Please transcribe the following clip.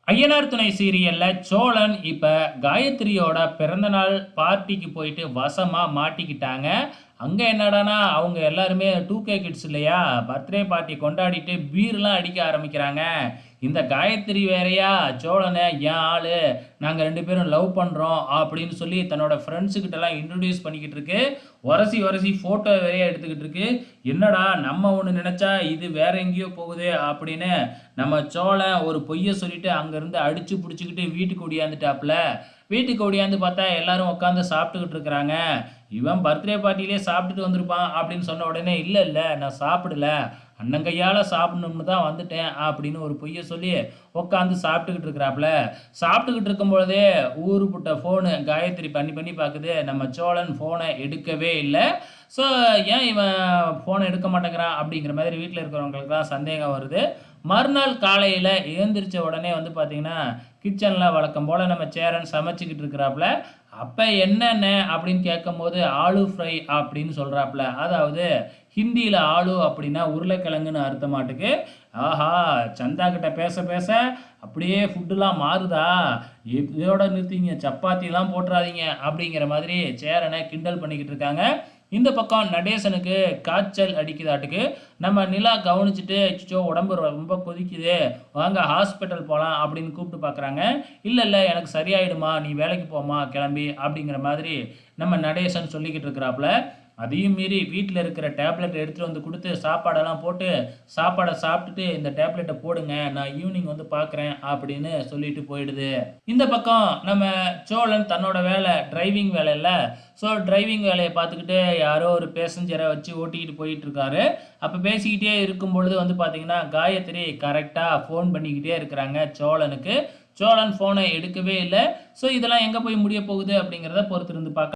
ஐயனார் துணை சீரியல்ல சோழன் இப்ப காயத்ரியோட பிறந்தநாள் பார்ட்டிக்கு போயிட்டு வசமா மாட்டிக்கிட்டாங்க. அங்க என்னடான்னா, அவங்க எல்லாருமே 2கே கிட்ஸ் இல்லையா? பர்த்டே பார்ட்டி கொண்டாடிட்டு பீர்லாம் அடிக்க ஆரம்பிக்கிறாங்க. இந்த காயத்ரி வேறயா, சோழன என் ஆளு, நாங்க 2 பேரும் லவ் பண்றோம் அப்படின்னு சொல்லி தன்னோட ஃப்ரெண்ட்ஸு கிட்டலாம் இன்ட்ரோடியூஸ் பண்ணிக்கிட்டு இருக்கு. உரசி உரசி ஃபோட்டோ வேறயா எடுத்துக்கிட்டு இருக்கு. என்னடா நம்ம ஒண்ணு நெனச்சா இது வேற எங்கேயோ போகுதே அப்படின்னு நம்ம சோழன் ஒரு பொய்ய சொல்லிட்டு அங்கருந்து அடிச்சு புடிச்சுக்கிட்டு வீட்டுக்கு ஓடியாந்துட்டாப்புல. வீட்டுக்கு ஓடியாந்து பார்த்தா எல்லாரும் உட்காந்து சாப்பிட்டுக்கிட்டு இருக்கிறாங்க. இவன் பர்த்டே பார்ட்டியிலே சாப்பிட்டுட்டு வந்திருப்பான் அப்படின்னு சொன்ன உடனே, "இல்ல, இல்ல நான் சாப்பிடல. அண்ணன் கையால சாப்பிடணும்னு தான் வந்துட்டேன்" அப்படின்னு ஒரு பொய்ய சொல்லி உட்காந்து சாப்பிட்டுக்கிட்டு இருக்கிறாப்புல. சாப்பிட்டுக்கிட்டு இருக்கும்பொழுதே ஊருப்புட்ட ஃபோனு காயத்ரி பண்ணி பண்ணி பார்க்குது. நம்ம சோழன் ஃபோன எடுக்கவே இல்ல. ஸோ ஏன் இவன் ஃபோன எடுக்க மாட்டேங்கிறான் அப்படிங்கிற மாதிரி வீட்ல இருக்கிறவங்களுக்குலாம் சந்தேகம் வருது. மறுநாள் காலையில எழுந்திரிச்ச உடனே வந்து பார்த்தீங்கன்னா, கிச்சன்ல வழக்கம் போல நம்ம சேரன் சமைச்சுக்கிட்டு இருக்கிறாப்புல. அப்ப என்னண்ணே அப்படின்னு கேட்கும்போது, ஆலு ஃப்ரை அப்படின்னு சொல்றாப்புல. அதாவது ஹிந்தியில ஆலு அப்படின்னா உருளைக்கிழங்குன்னு அர்த்தமாட்டுக்கு. ஆஹா! சந்தா கிட்ட பேச பேச அப்படியே ஃபுட்டுலாம் மாறுதா? இதோட நிறுத்திங்க, சப்பாத்திலாம் போட்றாதீங்க அப்படிங்கிற மாதிரி சேரன கிண்டல் பண்ணிக்கிட்டு இருக்காங்க. இந்த பக்கம் நடேசனுக்கு காய்ச்சல் அடிக்குதாட்டுக்கு. நம்ம நிலா கவனிச்சுட்டு, "அச்சச்சோ! உடம்பு ரொம்ப கொதிக்குதே, வாங்க ஹாஸ்பிட்டல் போலாம்" அப்படின்னு கூப்பிட்டு பார்க்குறாங்க. "இல்ல, இல்ல எனக்கு சரியாயிடுமா, நீ வேலைக்கு போம்மா கிளம்பி" அப்படிங்கிற மாதிரி நம்ம நடேசன் சொல்லிக்கிட்டு இருக்கிறாப்புல. அதையும் மீறி வீட்ல இருக்கிற டேப்லெட் எடுத்துட்டு வந்து குடுத்து, சாப்பாடெல்லாம் போட்டு, "சாப்பாட சாப்பிட்டுட்டு இந்த டேப்லெட்ட போடுங்க, நான் ஈவினிங் வந்து பார்க்குறேன்" அப்படின்னு சொல்லிட்டு போயிடுது. இந்த பக்கம் நம்ம சோழன் தன்னோட வேலை டிரைவிங் வேலைல்ல. ஸோ டிரைவிங் வேலைய பார்த்துக்கிட்டு யாரோ ஒரு பேசஞ்சர வச்சு ஓட்டிக்கிட்டு போயிட்டுருக்காரு. அப்ப பேசிக்கிட்டே இருக்கும்பொழுது வந்து பார்த்தீங்கன்னா, காயத்ரி கரெக்ட்டா ஃபோன் பண்ணிக்கிட்டே இருக்கிறாங்க சோழனுக்கு. சோழன் ஃபோன எடுக்கவே இல்ல. ஸோ இதெல்லாம் எங்க போய் முடிய போகுது அப்படிங்கிறத பொறுத்திருந்து பார்க்கலாம்.